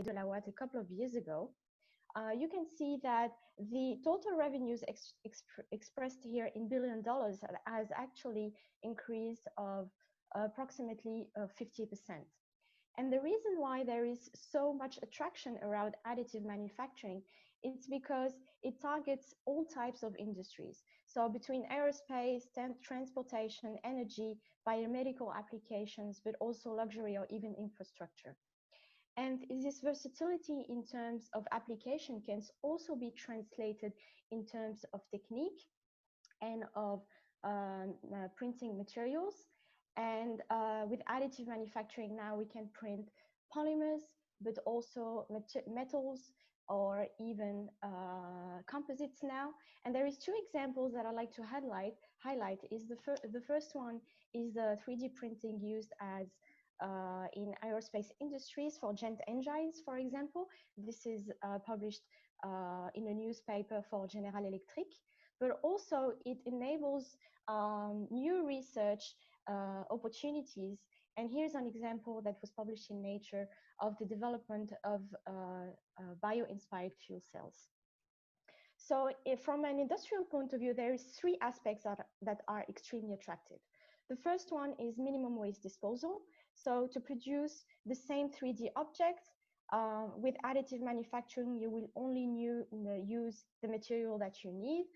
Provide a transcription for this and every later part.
Delaware a couple of years ago, you can see that the total revenues expressed here in $1 billion has actually increased of approximately 50%. And the reason why there is so much attraction around additive manufacturing, it's because it targets all types of industries. So between aerospace, transportation, energy, biomedical applications, but also luxury or even infrastructure. And this versatility in terms of application can also be translated in terms of technique and of printing materials. And with additive manufacturing now, we can print polymers, but also metals or even composites now. And there is two examples that I like to highlight. Is the first one is the 3D printing used as in aerospace industries for jet engines, for example. This is published in a newspaper for General Electric, but also it enables new research opportunities. And here's an example that was published in Nature of the development of bio-inspired fuel cells. So from an industrial point of view, there is three aspects that are extremely attractive. The first one is minimum waste disposal. So to produce the same 3D object with additive manufacturing, you will only use the material that you need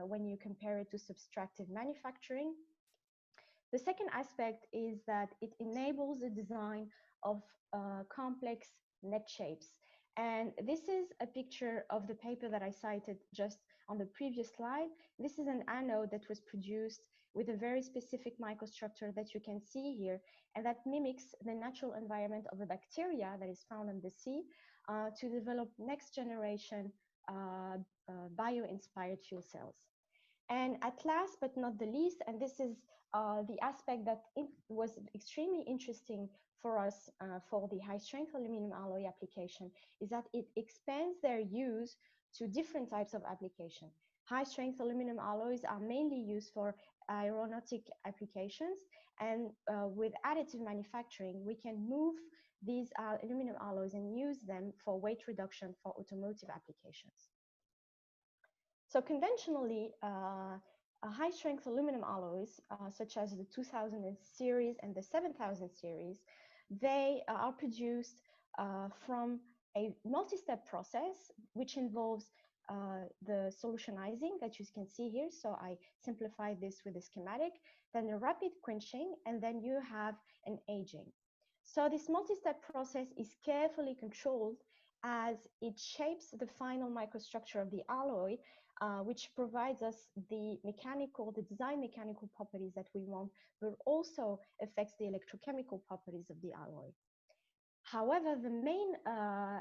when you compare it to subtractive manufacturing. The second aspect is that it enables the design of complex net shapes. And this is a picture of the paper that I cited just on the previous slide. This is an anode that was produced with a very specific microstructure that you can see here, and that mimics the natural environment of a bacteria that is found in the sea to develop next generation bio-inspired fuel cells. And at last but not the least, and this is the aspect that was extremely interesting for us for the high-strength aluminum alloy application, is that it expands their use to different types of application. High-strength aluminum alloys are mainly used for aeronautic applications, and with additive manufacturing, we can move these aluminum alloys and use them for weight reduction for automotive applications. So conventionally, high-strength aluminum alloys, such as the 2000 series and the 7000 series, they are produced from a multi-step process, which involves the solutionizing that you can see here. So I simplified this with a schematic, then a rapid quenching, and then you have an aging. So this multi-step process is carefully controlled as it shapes the final microstructure of the alloy, which provides us the design mechanical properties that we want, but also affects the electrochemical properties of the alloy. However, the main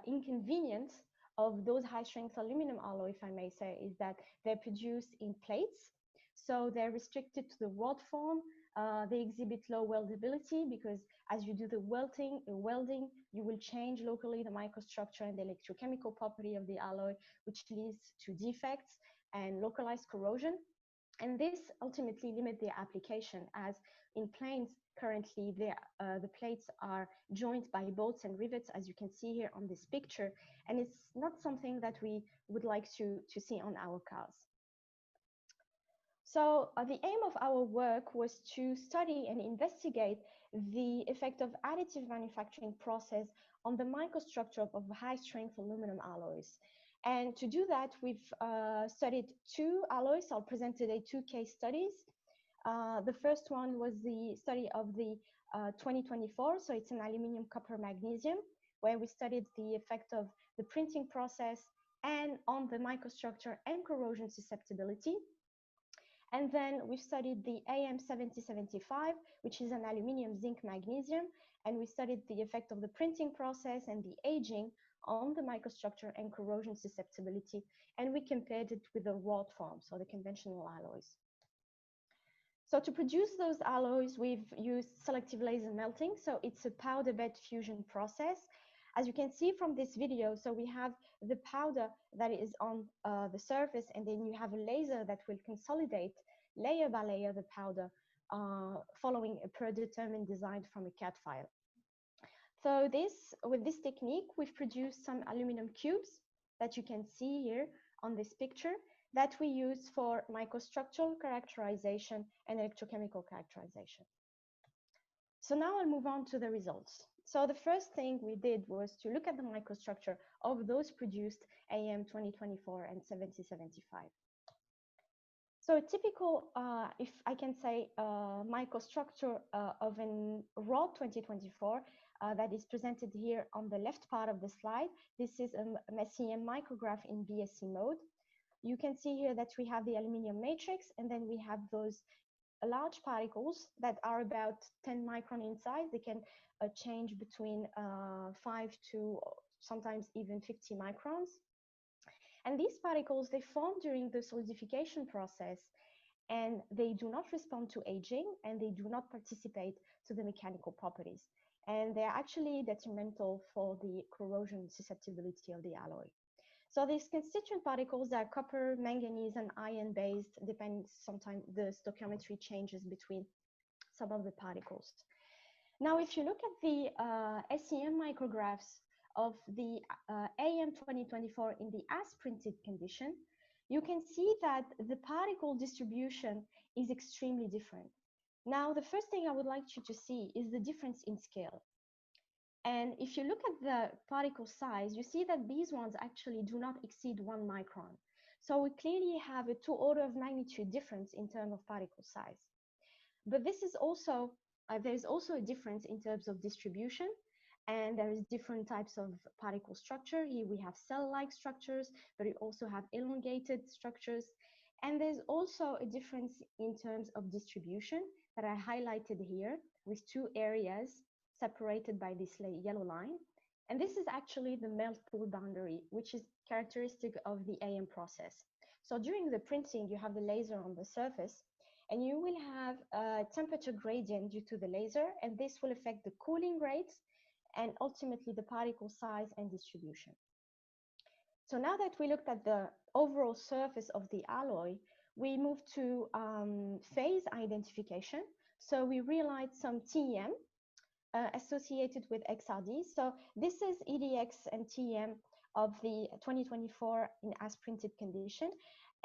inconvenience of those high-strength aluminum alloy, if I may say, is that they're produced in plates. So they're restricted to the rod form. They exhibit low weldability because as you do the welding, you will change locally the microstructure and the electrochemical property of the alloy, which leads to defects and localized corrosion. And this ultimately limits their application, as in planes currently the plates are joined by bolts and rivets, as you can see here on this picture, and it's not something that we would like to see on our cars. So the aim of our work was to study and investigate the effect of additive manufacturing process on the microstructure of high-strength aluminum alloys. And to do that, we've studied two alloys. I'll present today two case studies. The first one was the study of the 2024, so it's an aluminum, copper, magnesium, where we studied the effect of the printing process and on the microstructure and corrosion susceptibility. And then we studied the AM7075, which is an aluminum, zinc, magnesium, and we studied the effect of the printing process and the aging on the microstructure and corrosion susceptibility, and we compared it with the rod form, so the conventional alloys. So to produce those alloys, we've used selective laser melting. So it's a powder bed fusion process. As you can see from this video, so we have the powder that is on the surface, and then you have a laser that will consolidate layer by layer the powder following a predetermined design from a CAD file. So with this technique, we've produced some aluminum cubes that you can see here on this picture that we use for microstructural characterization and electrochemical characterization. So now I'll move on to the results. So the first thing we did was to look at the microstructure of those produced AM 2024 and 7075. So a typical, if I can say, microstructure of an raw 2024 that is presented here on the left part of the slide. This is an SEM micrograph in BSC mode. You can see here that we have the aluminum matrix, and then we have those large particles that are about 10 micron in size. They can change between 5 to sometimes even 50 microns. And these particles, they form during the solidification process, and they do not respond to aging, and they do not participate to the mechanical properties. And they're actually detrimental for the corrosion susceptibility of the alloy. So these constituent particles are copper, manganese, and iron-based, depending sometimes the stoichiometry changes between some of the particles. Now, if you look at the SEM micrographs of the AM 2024 in the as printed condition, you can see that the particle distribution is extremely different. Now, the first thing I would like you to see is the difference in scale. And if you look at the particle size, you see that these ones actually do not exceed 1 micron. So we clearly have a 2 order of magnitude difference in terms of particle size. But this is also, there's also a difference in terms of distribution, and there is different types of particle structure. Here we have cell-like structures, but we also have elongated structures. And there's also a difference in terms of distribution that I highlighted here with 2 areas separated by this yellow line. And this is actually the melt pool boundary, which is characteristic of the AM process. So during the printing, you have the laser on the surface, and you will have a temperature gradient due to the laser, and this will affect the cooling rates and ultimately the particle size and distribution. So now that we looked at the overall surface of the alloy, we move to phase identification. So we realized some TEM associated with XRD. So this is EDX and TEM of the 2024 in as printed condition.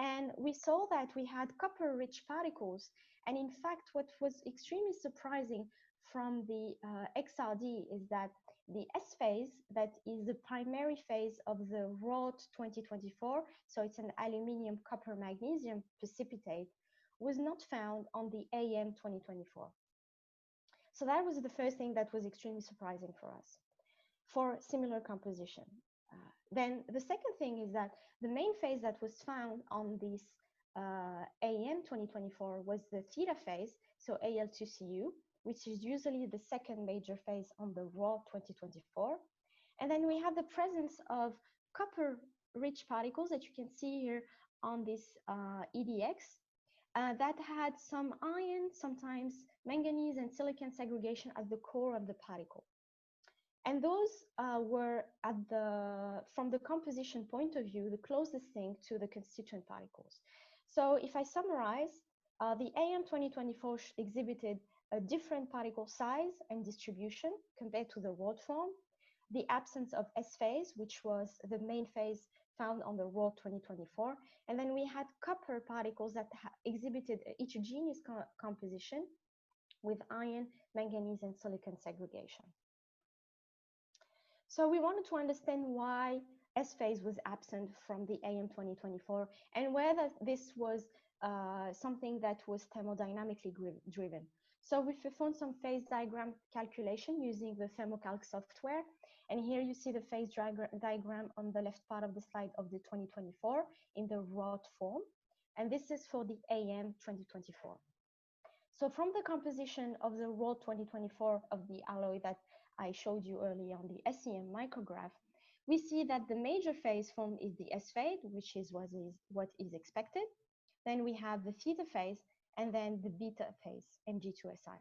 And we saw that we had copper-rich particles. And in fact, what was extremely surprising from the XRD is that the S phase, that is the primary phase of the raw 2024, so it's an aluminium copper magnesium precipitate, was not found on the AM 2024. So that was the first thing that was extremely surprising for us for similar composition. Then the second thing is that the main phase that was found on this AM 2024 was the theta phase, so Al2Cu, which is usually the second major phase on the raw 2024. And then we have the presence of copper-rich particles that you can see here on this EDX that had some iron, sometimes manganese and silicon segregation at the core of the particle. And those were at from the composition point of view, the closest thing to the constituent particles. So if I summarize, the AM 2024 exhibited a different particle size and distribution compared to the raw form, the absence of S phase, which was the main phase found on the raw 2024, and then we had copper particles that exhibited heterogeneous composition with iron, manganese, and silicon segregation. So we wanted to understand why S phase was absent from the AM 2024 and whether this was something that was thermodynamically driven. So we performed some phase diagram calculation using the thermocalc software. And here you see the phase diagram on the left part of the slide of the 2024 in the raw form. And this is for the AM 2024. So from the composition of the raw 2024 of the alloy that I showed you earlier on the SEM micrograph, we see that the major phase form is the S phase, which is what is expected. Then we have the theta phase, and then the beta phase, Mg2Si.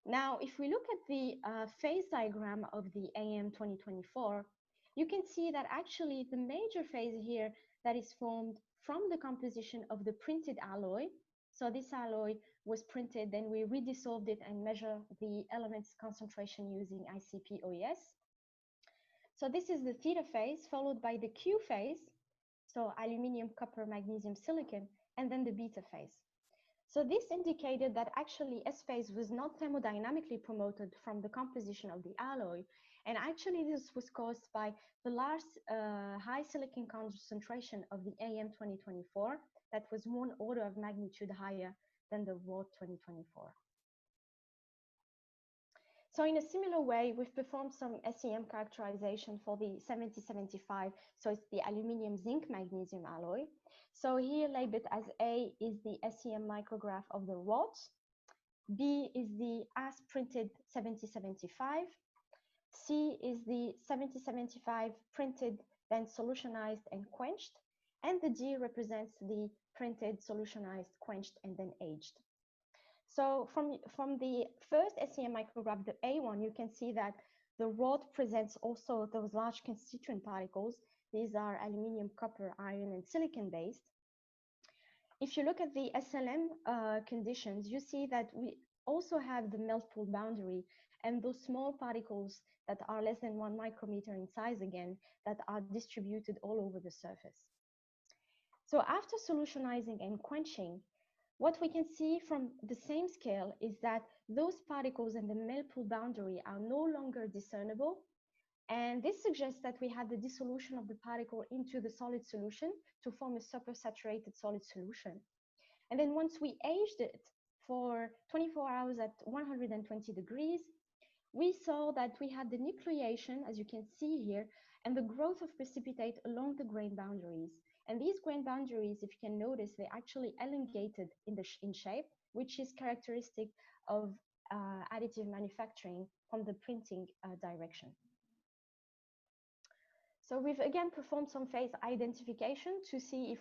Now, if we look at the phase diagram of the AM 2024, you can see that actually the major phase here that is formed from the composition of the printed alloy, So this alloy was printed, then we redissolved it and measure the element's concentration using ICP-OES. So this is the theta phase, followed by the Q phase, so aluminium, copper, magnesium, silicon, and then the beta phase. So this indicated that actually S phase was not thermodynamically promoted from the composition of the alloy. And actually this was caused by the large high silicon concentration of the AM 2024 that was 1 order of magnitude higher than the ROD 2024. So in a similar way, we've performed some SEM characterization for the 7075. So it's the aluminium zinc magnesium alloy. So here labeled as A is the SEM micrograph of the rod. B is the as printed 7075. C is the 7075 printed, then solutionized and quenched. And the D represents the printed, solutionized, quenched, and then aged. So from the first SEM micrograph, the A1, you can see that the rod presents also those large constituent particles. These are aluminium, copper, iron, and silicon based. If you look at the SLM conditions, you see that we also have the melt pool boundary and those small particles that are less than 1 micrometer in size again, that are distributed all over the surface. So after solutionizing and quenching, what we can see from the same scale is that those particles in the melt pool boundary are no longer discernible. And this suggests that we had the dissolution of the particle into the solid solution to form a supersaturated solid solution. And then once we aged it for 24 hours at 120 degrees, we saw that we had the nucleation, as you can see here, and the growth of precipitate along the grain boundaries. And these grain boundaries, if you can notice, they actually elongated in shape, which is characteristic of additive manufacturing from the printing direction. So we've again performed some phase identification to see if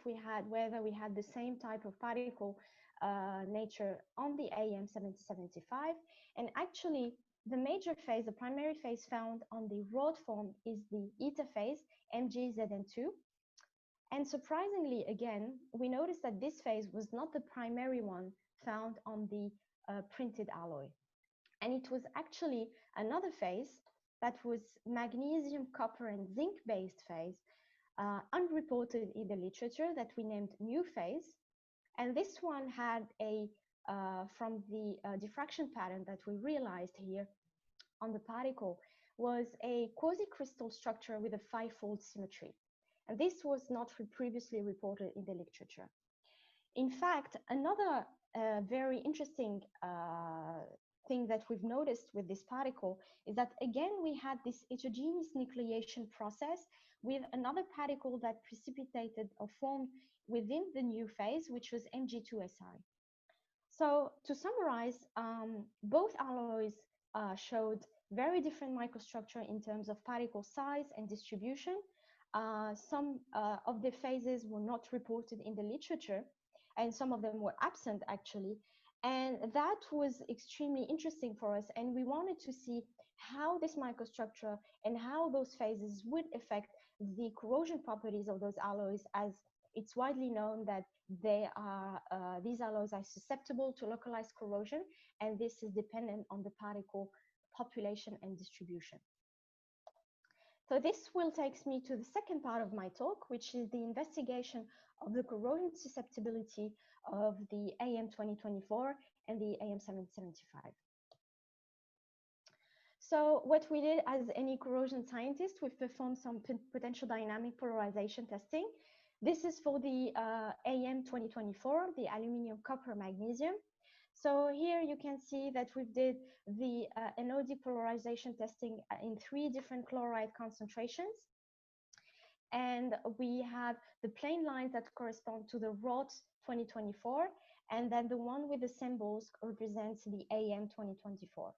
whether we had the same type of particle nature on the AM 7075. And actually, the major phase, the primary phase found on the rod form is the eta phase, MgZn2. And surprisingly, again, we noticed that this phase was not the primary one found on the printed alloy. And it was actually another phase that was magnesium, copper, and zinc-based phase, unreported in the literature, that we named new phase. And this one had from the diffraction pattern that we realized here on the particle, was a quasi-crystal structure with a 5-fold symmetry. And this was not previously reported in the literature. In fact, another very interesting thing that we've noticed with this particle is that, again, we had this heterogeneous nucleation process with another particle that precipitated or formed within the new phase, which was Mg2Si. So to summarize, both alloys showed very different microstructure in terms of particle size and distribution. Some of the phases were not reported in the literature, and some of them were absent, actually. And that was extremely interesting for us. And we wanted to see how this microstructure and how those phases would affect the corrosion properties of those alloys, as it's widely known that these alloys are susceptible to localized corrosion, and this is dependent on the particle population and distribution. So this will take me to the second part of my talk, which is the investigation of the corrosion susceptibility of the AM 2024 and the AM 775. So what we did as any corrosion scientist, we've performed some potential dynamic polarization testing. This is for the AM 2024, the aluminium, copper, magnesium. So here you can see that we did the NOD polarization testing in 3 different chloride concentrations. And we have the plain lines that correspond to the ROD 2024, and then the one with the symbols represents the AM 2024.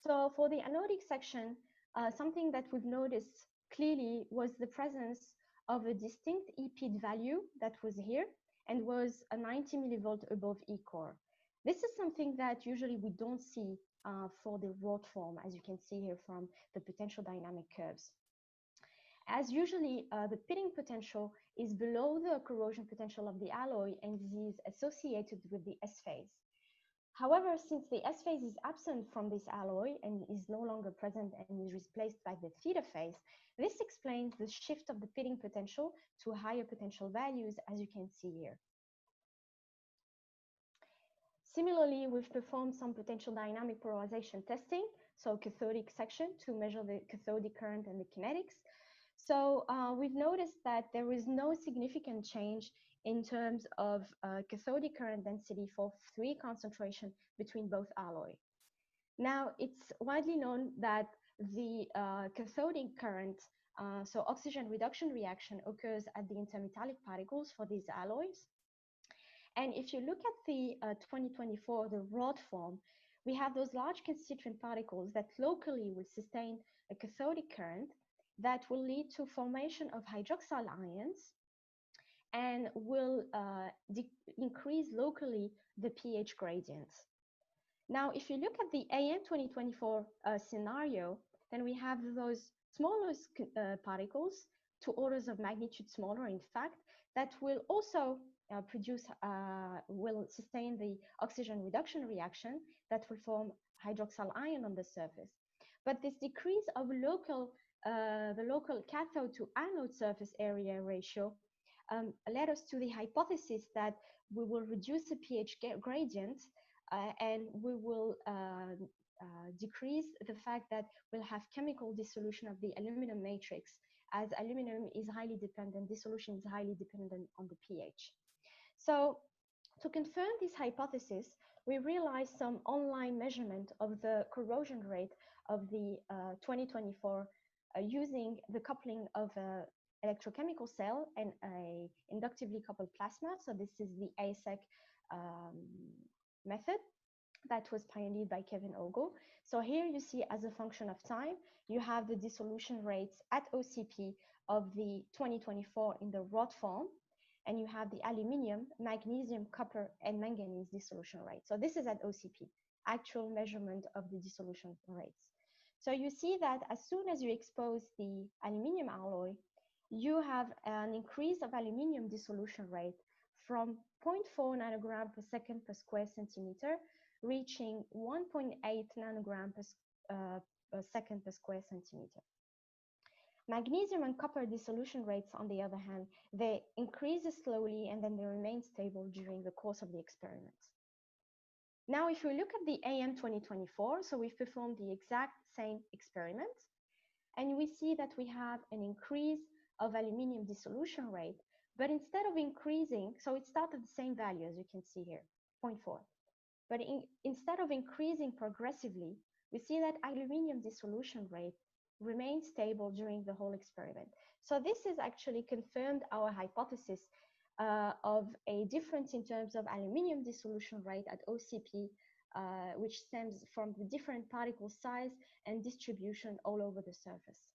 So for the anodic section, something that we've noticed clearly was the presence of a distinct EPID value that was here and was a 90 millivolt above Ecore. This is something that usually we don't see for the rod form, as you can see here from the potential dynamic curves. as usually the pitting potential is below the corrosion potential of the alloy and is associated with the S phase. However, since the S phase is absent from this alloy and is no longer present and is replaced by the theta phase, this explains the shift of the pitting potential to higher potential values, as you can see here. Similarly, we've performed some potential dynamic polarization testing, so cathodic section to measure the cathodic current and the kinetics. So we've noticed that there is no significant change in terms of cathodic current density for free concentration between both alloy. Now, it's widely known that the cathodic current, so oxygen reduction reaction, occurs at the intermetallic particles for these alloys. And if you look at the 2024, the rod form, we have those large constituent particles that locally will sustain a cathodic current that will lead to formation of hydroxyl ions and will increase locally the pH gradients. Now, if you look at the AM 2024 scenario, then we have those smallest particles, 2 orders of magnitude smaller, in fact, that will also will sustain the oxygen reduction reaction that will form hydroxyl ion on the surface. But this decrease of the local cathode to anode surface area ratio led us to the hypothesis that we will reduce the pH gradient and we will decrease the fact that we'll have chemical dissolution of the aluminum matrix, as aluminum is highly dependent, dissolution is highly dependent on the pH. So to confirm this hypothesis, we realized some online measurement of the corrosion rate of the 2024 using the coupling of an electrochemical cell and a inductively coupled plasma. So this is the ASEC method that was pioneered by Kevin Ogo. So here you see, as a function of time, you have the dissolution rates at OCP of the 2024 in the rod form, and you have the aluminum, magnesium, copper, and manganese dissolution rate. So this is at OCP, actual measurement of the dissolution rates. So you see that as soon as you expose the aluminum alloy, you have an increase of aluminum dissolution rate from 0.4 nanogram per second per square centimeter, reaching 1.8 nanogram per second per square centimeter. Magnesium and copper dissolution rates, on the other hand, they increase slowly and then they remain stable during the course of the experiment. Now, if we look at the AM 2024, so we've performed the exact same experiment, and we see that we have an increase of aluminum dissolution rate, but instead of increasing, so it started the same value, as you can see here, 0.4. But instead of increasing progressively, we see that aluminum dissolution rate remains stable during the whole experiment. So this has actually confirmed our hypothesis of a difference in terms of aluminum dissolution rate at OCP, which stems from the different particle size and distribution all over the surface.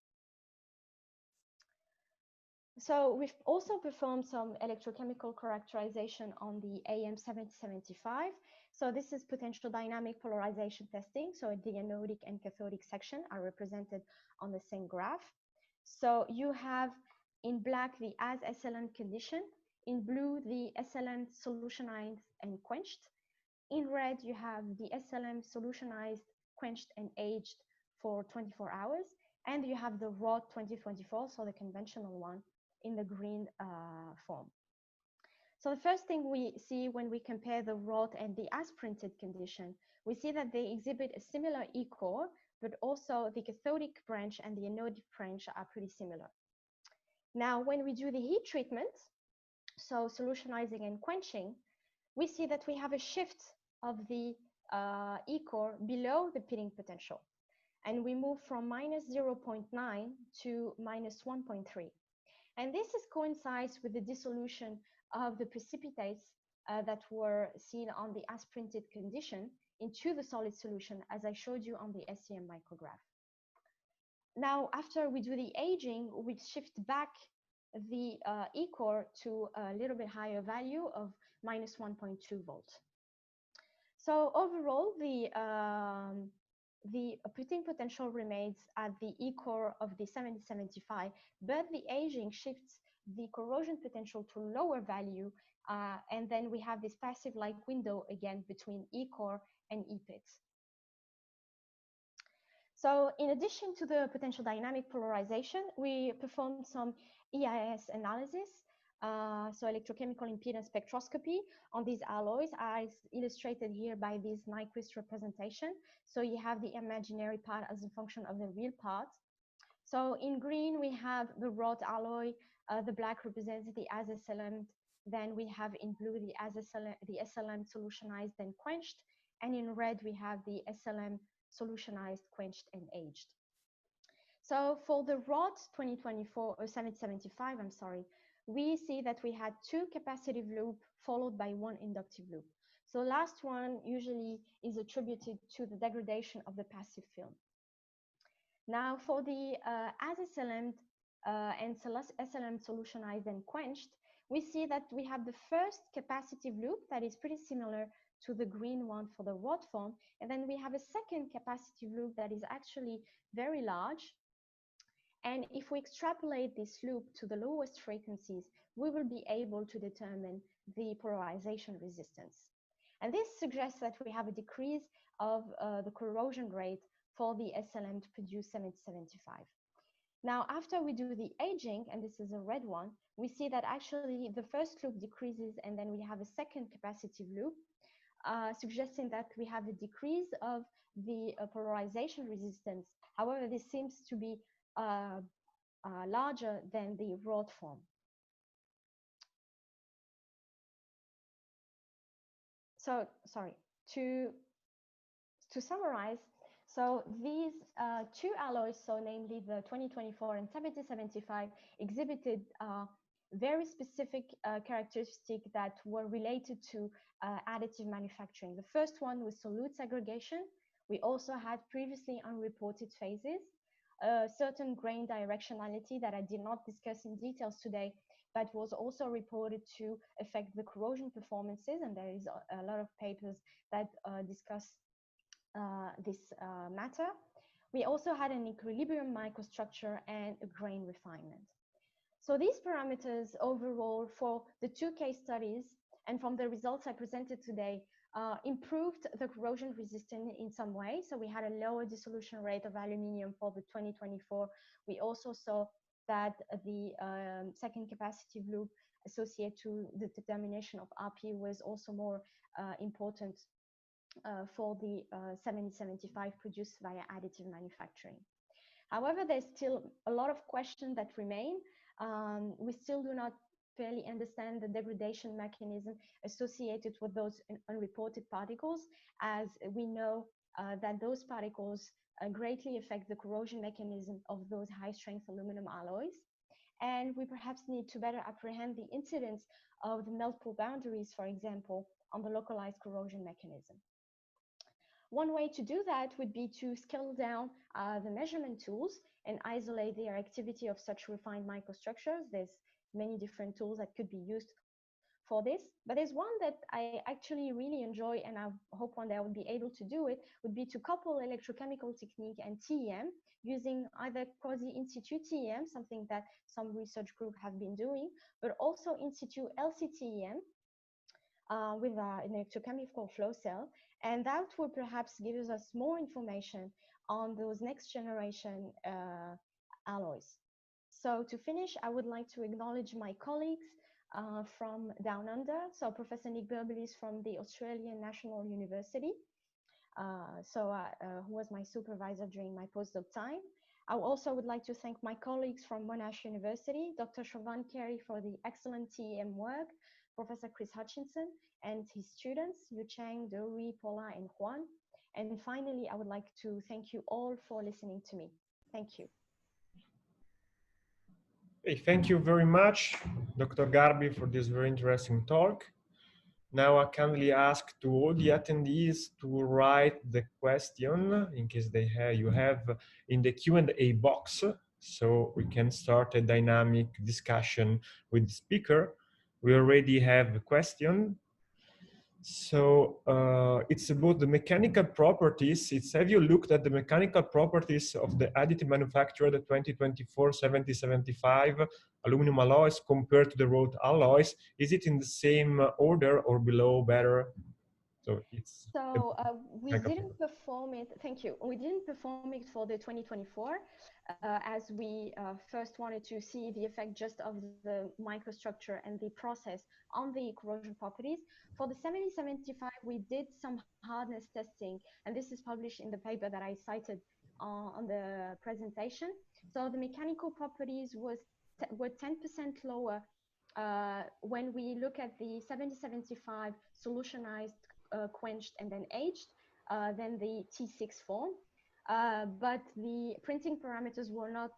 So we've also performed some electrochemical characterization on the AM 7075. So this is potential dynamic polarization testing. So the anodic and cathodic section are represented on the same graph. So you have in black the as SLN condition, in blue the SLN solutionized and quenched, in red you have the SLM solutionized, quenched, and aged for 24 hours, and you have the raw 2024, so the conventional one, in the green form. So the first thing we see when we compare the raw and the as printed condition, we see that they exhibit a similar E-core, but also the cathodic branch and the anodic branch are pretty similar. Now, when we do the heat treatment, so solutionizing and quenching, we see that we have a shift of the E-core below the pitting potential. And we move from minus 0.9 to minus 1.3. And this coincides with the dissolution of the precipitates that were seen on the as printed condition into the solid solution, as I showed you on the SEM micrograph. Now, after we do the aging, we shift back the E-core to a little bit higher value of minus 1.2 volts. So overall, the pitting potential remains at the E-core of the 7075, but the aging shifts the corrosion potential to lower value, and then we have this passive-like window again between E-core and E-pits. So in addition to the potential dynamic polarization, we performed some EIS analysis, so electrochemical impedance spectroscopy on these alloys, as illustrated here by this Nyquist representation. So you have the imaginary part as a function of the real part. So in green, we have the wrought alloy. The black represents the SLM. Then we have in blue the SLM solutionized and quenched. And in red, we have the SLM solutionized, quenched, and aged. So for the wrought 2024 or 775, I'm sorry, we see that we had 2 capacitive loops followed by 1 inductive loop. So the last one usually is attributed to the degradation of the passive film. Now for the SLM and SLM solutionized and quenched, we see that we have the first capacitive loop that is pretty similar to the green one for the wrought form. And then we have a second capacitive loop that is actually very large. And if we extrapolate this loop to the lowest frequencies, we will be able to determine the polarization resistance. And this suggests that we have a decrease of the corrosion rate for the SLM to produce 775. Now, after we do the aging, and this is a red one, we see that actually the first loop decreases and then we have a second capacitive loop, suggesting that we have a decrease of the polarization resistance. However, this seems to be larger than the wrought form. So, sorry, to summarize, so these 2 alloys, so namely the 2024 and 7075, exhibited very specific characteristics that were related to additive manufacturing. The first one was solute segregation. We also had previously unreported phases, certain grain directionality that I did not discuss in details today, but was also reported to affect the corrosion performances, and there is a lot of papers that discuss this matter. We also had an equilibrium microstructure and a grain refinement. So these parameters overall for the 2 case studies and from the results I presented today improved the corrosion resistance in some way. So we had a lower dissolution rate of aluminium for the 2024. We also saw that the second capacitive loop associated to the determination of RP was also more important for the 7075 produced via additive manufacturing. However, there's still a lot of questions that remain. We still do not fairly understand the degradation mechanism associated with those unreported particles, as we know that those particles greatly affect the corrosion mechanism of those high-strength aluminum alloys. And we perhaps need to better apprehend the incidence of the melt pool boundaries, for example, on the localized corrosion mechanism. One way to do that would be to scale down the measurement tools and isolate the activity of such refined microstructures. There's many different tools that could be used for this, but there's one that I actually really enjoy, and I hope one day I will be able to do it, would be to couple electrochemical technique and TEM using either quasi-in situ TEM, something that some research group have been doing, but also in situ LCTEM with an electrochemical flow cell. And that will perhaps give us more information on those next generation alloys. So to finish, I would like to acknowledge my colleagues from Down Under. So Professor Nick Berbelis from the Australian National University, who was my supervisor during my postdoc time. I also would like to thank my colleagues from Monash University, Dr. Siobhan Carey for the excellent TEM work, Professor Chris Hutchinson and his students, Yu Chang, Dori, Paula, and Juan. And finally, I would like to thank you all for listening to me. Thank you. Hey, thank you very much, Dr. Gharbi, for this very interesting talk. Now I kindly ask to all the attendees to write the question in case you have in the Q&A box, so we can start a dynamic discussion with the speaker. We already have a question. So it's about the mechanical properties. Have you looked at the mechanical properties of the additive manufacturer, the 2024 7075 aluminum alloys compared to the wrought alloys? Is it in the same order or below, better? So it's So we didn't perform it. Thank you. We didn't perform it for the 2024, as we first wanted to see the effect just of the microstructure and the process on the corrosion properties. For the 7075, we did some hardness testing, and this is published in the paper that I cited on the presentation. So the mechanical properties were 10% lower when we look at the 7075 solutionized, quenched, and then aged than the T6 form. But the printing parameters were not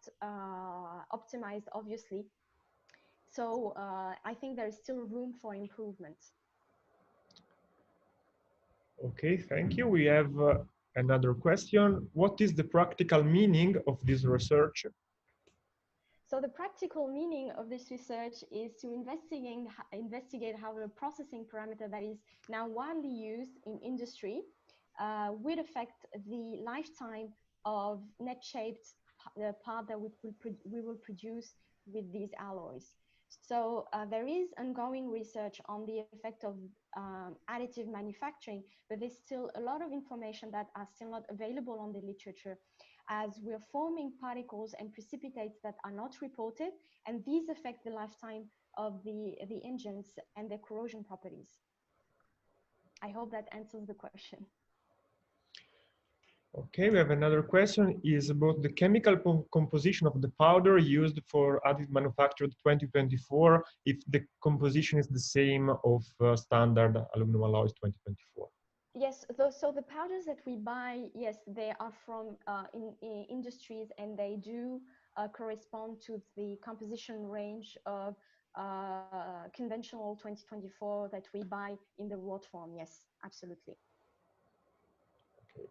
optimized, obviously. So I think there is still room for improvement. Okay, thank you. We have another question. What is the practical meaning of this research? So the practical meaning of this research is to investigate how a processing parameter that is now widely used in industry would affect the lifetime of net-shaped part that we will produce with these alloys. So there is ongoing research on the effect of additive manufacturing, but there's still a lot of information that are still not available on the literature, as we're forming particles and precipitates that are not reported, and these affect the lifetime of the engines and their corrosion properties. I hope that answers the question. Okay, we have another question, is about the chemical composition of the powder used for additive manufacture 2024, if the composition is the same of standard aluminum alloys 2024. Yes, so the powders that we buy, yes, they are from in industries, and they do correspond to the composition range of conventional 2024 that we buy in the wrought form. Yes, absolutely. Okay.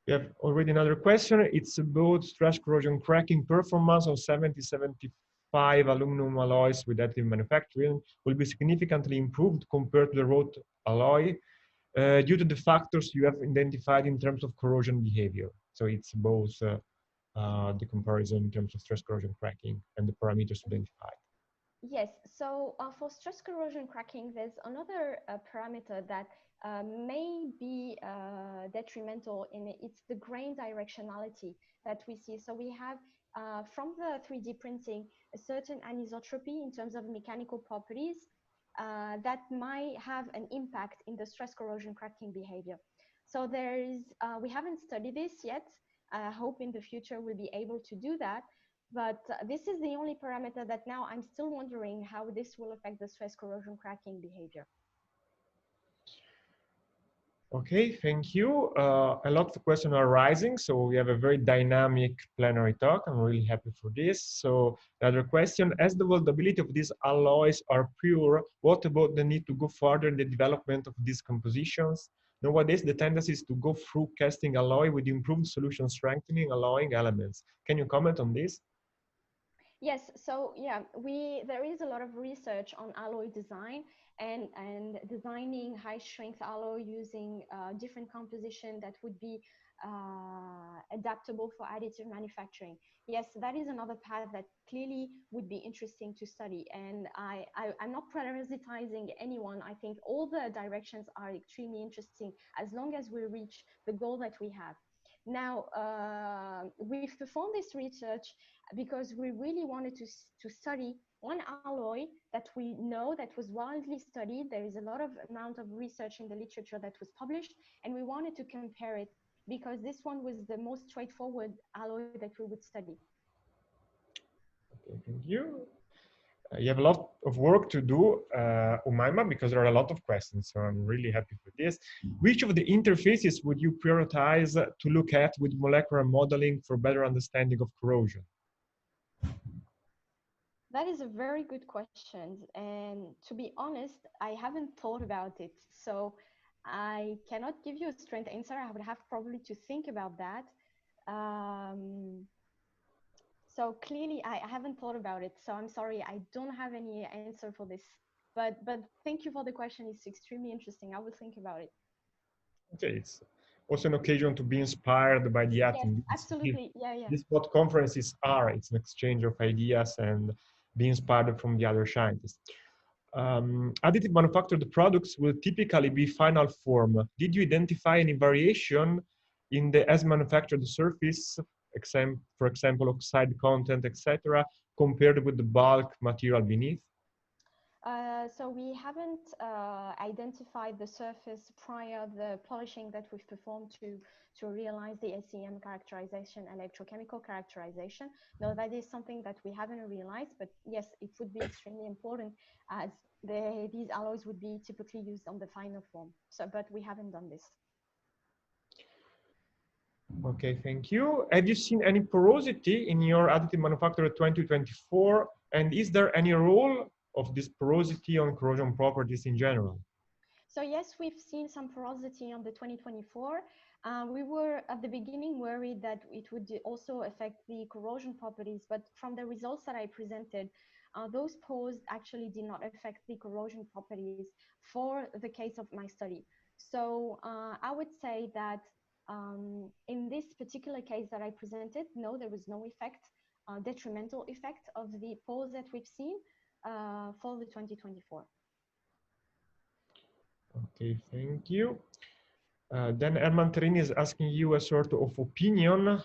We have already another question. It's about stress corrosion cracking performance of 7075 aluminum alloys with additive manufacturing will be significantly improved compared to the wrought alloy due to the factors you have identified in terms of corrosion behavior. So it's both the comparison in terms of stress corrosion cracking and the parameters identified. Yes, so for stress corrosion cracking, there's another parameter that may be detrimental in it. It's the grain directionality that we see. So we have from the 3D printing a certain anisotropy in terms of mechanical properties that might have an impact in the stress corrosion cracking behavior. So we haven't studied this yet. I hope in the future we'll be able to do that. But this is the only parameter that now I'm still wondering how this will affect the stress corrosion cracking behavior. Okay, thank you. A lot of questions are rising, so we have a very dynamic plenary talk. I'm really happy for this. So another question, as the weldability of these alloys are pure, what about the need to go further in the development of these compositions? Nowadays, the tendency is to go through casting alloy with improved solution strengthening alloying elements. Can you comment on this? Yes, so yeah, there is a lot of research on alloy design and designing high strength alloy using different composition that would be adaptable for additive manufacturing. Yes, that is another path that clearly would be interesting to study. And I'm not parasitizing anyone. I think all the directions are extremely interesting as long as we reach the goal that we have. Now, we've performed this research because we really wanted to study one alloy that we know that was widely studied. There is a lot of amount of research in the literature that was published, and we wanted to compare it because this one was the most straightforward alloy that we would study. Okay, thank you. You have a lot of work to do, Oumaïma, because there are a lot of questions, so I'm really happy for this. Which of the interfaces would you prioritize to look at with molecular modeling for better understanding of corrosion? That is a very good question. And to be honest, I haven't thought about it. So I cannot give you a straight answer. I would have probably to think about that. So clearly, I haven't thought about it. So I'm sorry, I don't have any answer for this. But thank you for the question. It's extremely interesting. I will think about it. Okay, it's also an occasion to be inspired by the Yes, attendees. absolutely. Yeah, yeah. This what conferences are. It's an exchange of ideas and be inspired from the other scientists. Additive manufactured products will typically be final form. Did you identify any variation in the as manufactured surface, for example, oxide content, etc., compared with the bulk material beneath? So we haven't identified the surface prior the polishing that we've performed to realize the SEM characterization, electrochemical characterization. No, that is something that we haven't realized, but yes, it would be extremely important as these alloys would be typically used on the final form. So, but we haven't done this. Okay, thank you. Have you seen any porosity in your additive manufacturer 2024? And is there any role of this porosity on corrosion properties in general? So yes, we've seen some porosity on the 2024. We were at the beginning worried that it would also affect the corrosion properties, but from the results that I presented, those pores actually did not affect the corrosion properties for the case of my study. So I would say that in this particular case that I presented, no, there was no effect, detrimental effect of the pores that we've seen for the 2024. Okay, thank you. Then Herman Terini is asking you a sort of opinion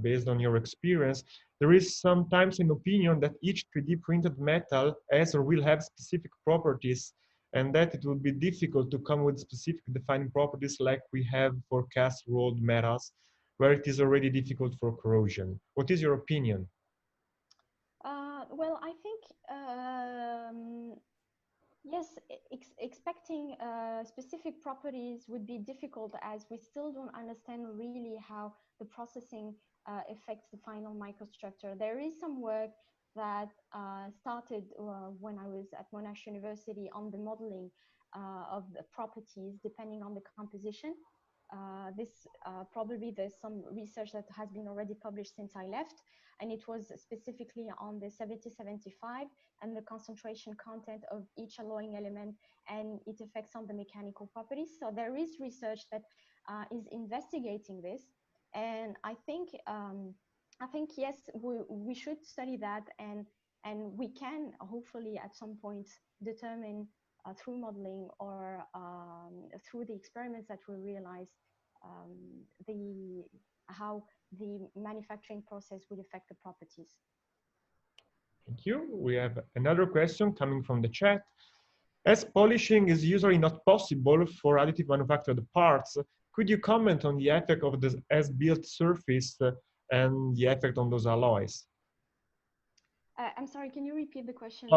based on your experience. There is sometimes an opinion that each 3D printed metal has or will have specific properties, and that it will be difficult to come with specific defining properties like we have for cast rolled metals, where it is already difficult for corrosion. What is your opinion? Well, I think yes, expecting specific properties would be difficult as we still don't understand really how the processing affects the final microstructure. There is some work that started when I was at Monash University on the modeling of the properties depending on the composition. Probably there's some research that has been already published since I left, and it was specifically on the 7075 and the concentration content of each alloying element and its effects on the mechanical properties. So there is research that is investigating this, and I think yes, we should study that, and we can hopefully at some point determine through modeling or through the experiments that we realize how the manufacturing process would affect the properties. Thank you. We have another question coming from the chat. As polishing is usually not possible for additive manufactured parts, could you comment on the effect of the as-built surface and the effect on those alloys? I'm sorry, can you repeat the question?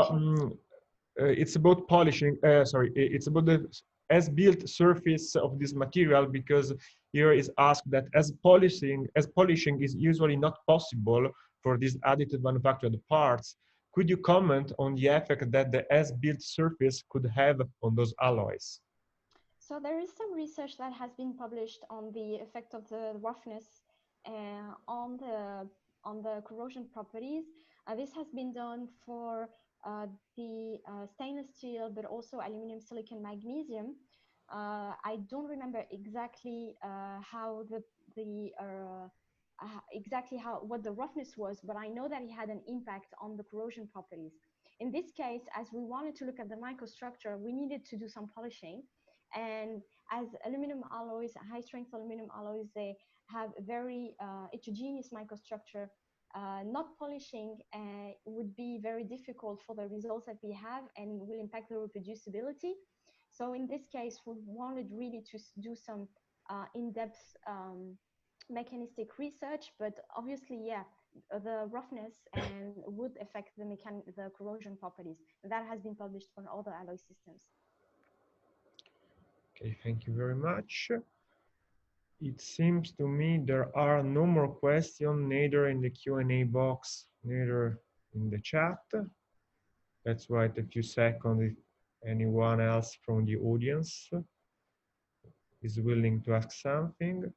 It's about polishing, it's about the as-built surface of this material, because here is asked that as polishing is usually not possible for these additive manufactured parts, could you comment on the effect that the as-built surface could have on those alloys? So there is some research that has been published on the effect of the roughness on the corrosion properties. This has been done for the stainless steel, but also aluminum, silicon, magnesium. I don't remember exactly what the roughness was, but I know that it had an impact on the corrosion properties. In this case, as we wanted to look at the microstructure, we needed to do some polishing. And as aluminum alloys, high-strength aluminum alloys, they have very heterogeneous microstructure. Not polishing would be very difficult for the results that we have and will impact the reproducibility. So in this case, we wanted really to do some in-depth mechanistic research, but obviously, yeah, the roughness and would affect the corrosion properties. That has been published on other alloy systems. Okay, thank you very much. It seems to me there are no more questions, neither in the Q&A box, neither in the chat. Let's wait a few seconds if anyone else from the audience is willing to ask something.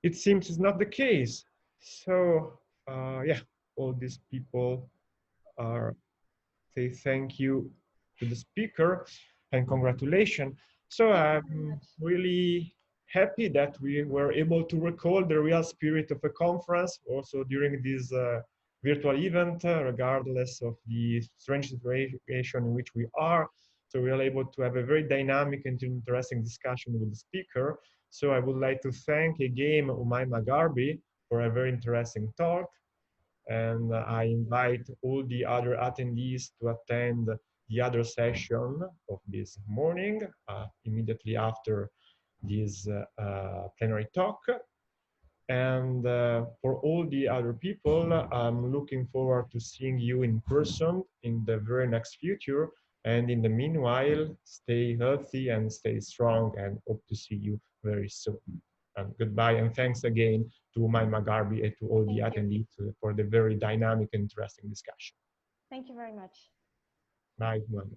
It seems it's not the case. So yeah, all these people say thank you to the speaker, and congratulations. So I'm really happy that we were able to recall the real spirit of a conference also during this virtual event, regardless of the strange situation in which we are. So we are able to have a very dynamic and interesting discussion with the speaker. So I would like to thank again Oumaïma Gharbi for a very interesting talk. And I invite all the other attendees to attend the other session of this morning, immediately after this plenary talk. And for all the other people, I'm looking forward to seeing you in person in the very next future. And in the meanwhile, stay healthy and stay strong, and hope to see you very soon. And goodbye, and thanks again to Oumaïma Gharbi and to all the attendees for the very dynamic and interesting discussion. Thank you very much. Bye, Oumaïma.